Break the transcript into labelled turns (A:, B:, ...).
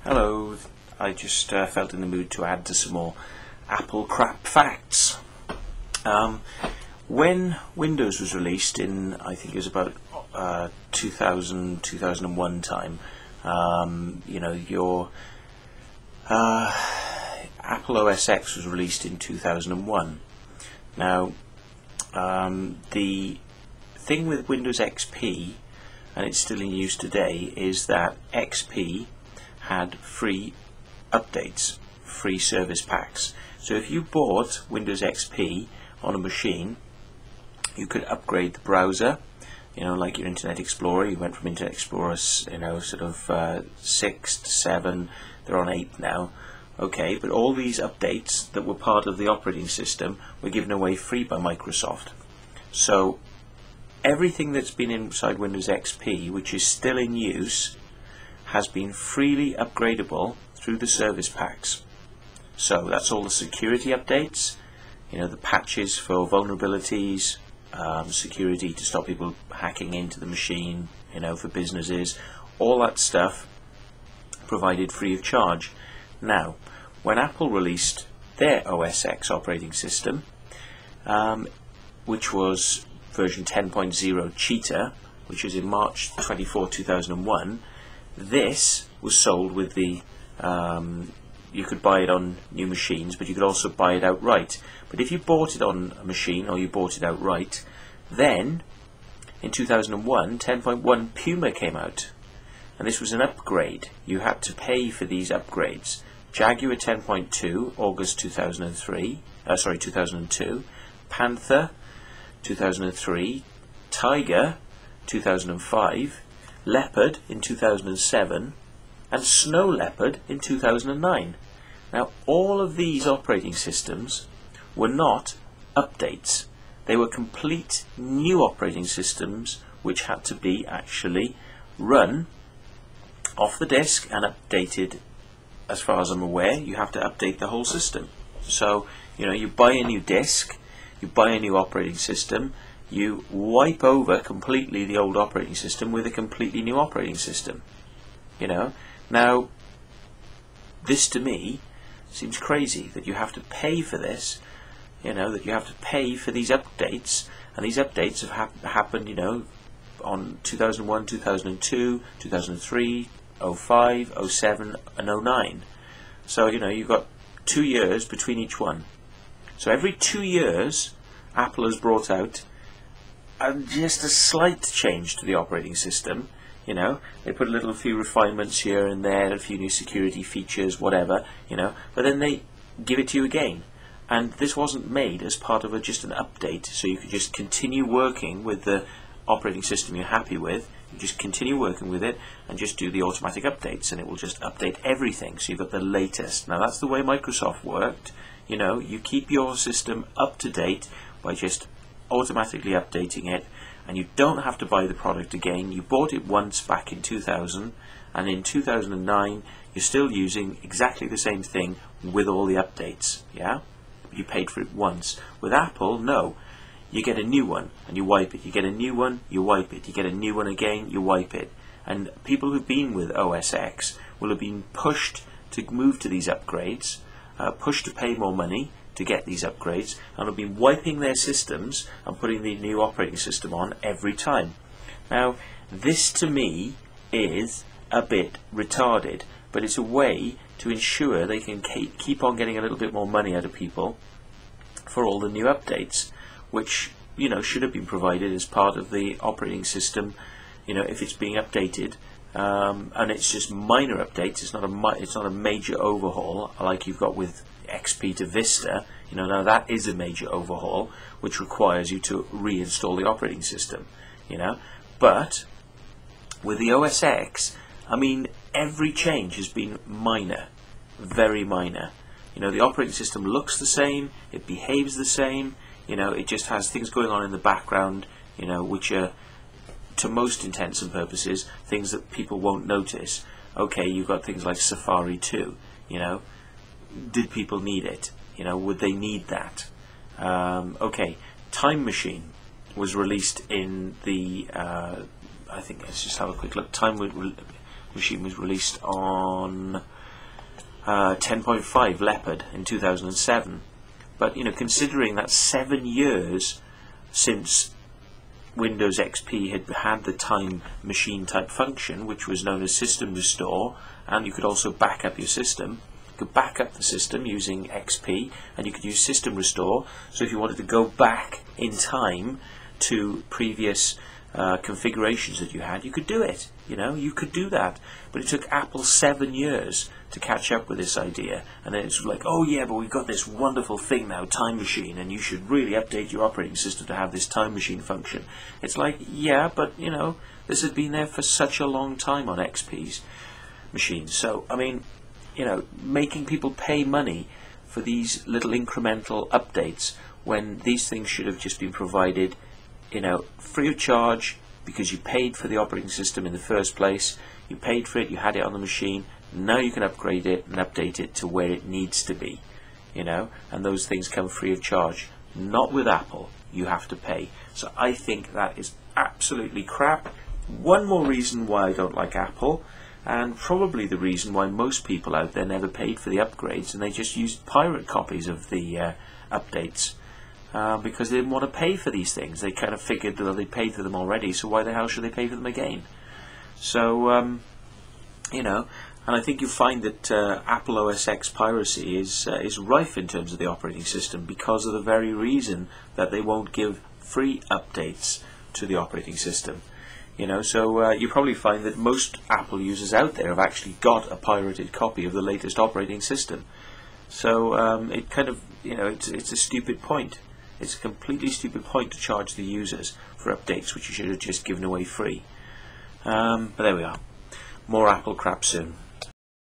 A: Hello, I just felt in the mood to add to some more Apple crap facts. When Windows was released in, I think it was about 2000, 2001 time, your Apple OSX was released in 2001. Now, the thing with Windows XP, and it's still in use today, is that XP had free updates, free service packs. So if you bought Windows XP on a machine, you could upgrade the browser, like your Internet Explorer. You went from Internet Explorer, 6 to 7, they're on 8 now. Okay, but all these updates that were part of the operating system were given away free by Microsoft. So everything that's been inside Windows XP, which is still in use, has been freely upgradable through the service packs. So that's all the security updates, the patches for vulnerabilities, security to stop people hacking into the machine, for businesses, all that stuff provided free of charge. Now, when Apple released their OSX operating system, which was version 10.0 Cheetah, which was in March 24, 2001, this was sold with the, you could buy it on new machines, but you could also buy it outright. But if you bought it on a machine or you bought it outright, then in 2001, 10.1 Puma came out. And this was an upgrade. You had to pay for these upgrades. Jaguar 10.2, August 2002, Panther 2003, Tiger 2005, Leopard in 2007, and Snow Leopard in 2009. Now, all of these operating systems were not updates. They were complete new operating systems which had to be actually run off the disk and updated. As far as I'm aware, you have to update the whole system. So, you buy a new disk, you buy a new operating system, you wipe over completely the old operating system with a completely new operating system. Now, this to me seems crazy that you have to pay for this, that you have to pay for these updates, and these updates have happened, on 2001, 2002, 2003, 05, 07 and 09. So, you've got 2 years between each one. So every 2 years, Apple has brought out just a slight change to the operating system. They put a few refinements here and there, a few new security features, whatever, but then they give it to you again. And this wasn't made as part of just an update, so you could just continue working with the operating system you're happy with. You just continue working with it and just do the automatic updates, and it will just update everything, so you've got the latest. Now, that's the way Microsoft worked. You keep your system up to date by just automatically updating it, and you don't have to buy the product again. You bought it once back in 2000, and in 2009 you're still using exactly the same thing with all the updates. You paid for it once. With Apple, no. You get a new one and you wipe it. You get a new one, you wipe it. You get a new one again, you wipe it. And people who've been with OSX will have been pushed to move to these upgrades, pushed to pay more money to get these upgrades, and have been wiping their systems and putting the new operating system on every time. Now, this to me is a bit retarded, but it's a way to ensure they can keep on getting a little bit more money out of people for all the new updates, which should have been provided as part of the operating system. If it's being updated, and it's just minor updates, it's not a major overhaul like you've got with XP to Vista. Now that is a major overhaul which requires you to reinstall the operating system. But with the OSX, every change has been minor, very minor. The operating system looks the same, it behaves the same. It just has things going on in the background, which are, to most intents and purposes, things that people won't notice. Okay, you've got things like Safari 2. Did people need it? Would they need that? Okay, Time Machine was released in the, I think, let's just have a quick look. Time Machine was released on 10.5 Leopard in 2007. But considering that 7 years since Windows XP had the time machine type function, which was known as system restore, and you could also back up your system. You could back up the system using XP, and you could use system restore. So if you wanted to go back in time to previous configurations that you had, you could do it. You could do that. But it took Apple 7 years to catch up with this idea, and then it's like, oh yeah, but we've got this wonderful thing now, time machine, and you should really update your operating system to have this time machine function. It's like, yeah, but this has been there for such a long time on XP's machines. So I mean, making people pay money for these little incremental updates when these things should have just been provided free of charge, because you paid for the operating system in the first place, you paid for it, you had it on the machine, now you can upgrade it and update it to where it needs to be, and those things come free of charge. Not with Apple, you have to pay. So I think that is absolutely crap. One more reason why I don't like Apple, and probably the reason why most people out there never paid for the upgrades and they just used pirate copies of the updates. Because they didn't want to pay for these things. They kind of figured that they paid for them already, so why the hell should they pay for them again? So, and I think you find that Apple OSX piracy is rife in terms of the operating system, because of the very reason that they won't give free updates to the operating system. So you probably find that most Apple users out there have actually got a pirated copy of the latest operating system. So it kind of, it's a stupid point. It's a completely stupid point to charge the users for updates which you should have just given away free. But there we are. More Apple crap soon.